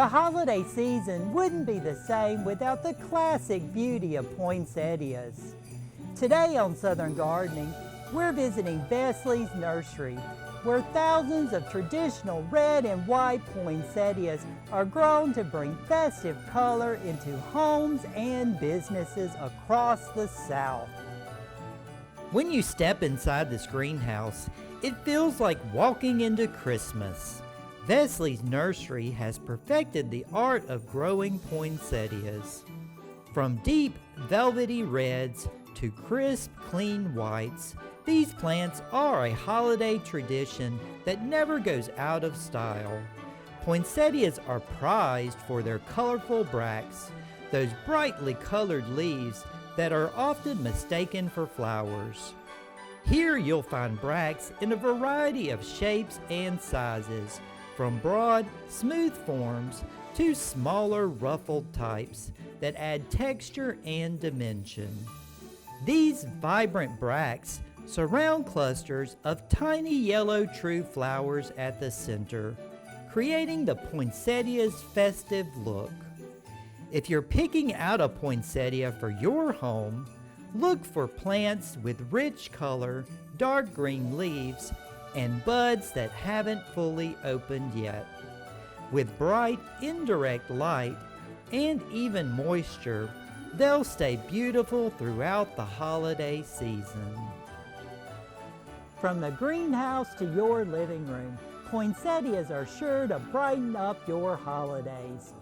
The holiday season wouldn't be the same without the classic beauty of poinsettias. Today on Southern Gardening, we're visiting Vesely's Nursery, where thousands of traditional red and white poinsettias are grown to bring festive color into homes and businesses across the South. When you step inside this greenhouse, it feels like walking into Christmas. Vesely's Nursery has perfected the art of growing poinsettias. From deep, velvety reds to crisp, clean whites, these plants are a holiday tradition that never goes out of style. Poinsettias are prized for their colorful bracts, those brightly colored leaves that are often mistaken for flowers. Here you'll find bracts in a variety of shapes and sizes, from broad, smooth forms to smaller ruffled types that add texture and dimension. These vibrant bracts surround clusters of tiny yellow true flowers at the center, creating the poinsettia's festive look. If you're picking out a poinsettia for your home, look for plants with rich color, dark green leaves, and buds that haven't fully opened yet. With bright, indirect light and even moisture, they'll stay beautiful throughout the holiday season. From the greenhouse to your living room, poinsettias are sure to brighten up your holidays.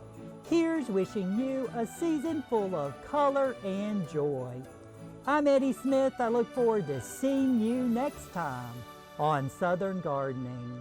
Here's wishing you a season full of color and joy. I'm Eddie Smith. I look forward to seeing you next time on Southern Gardening.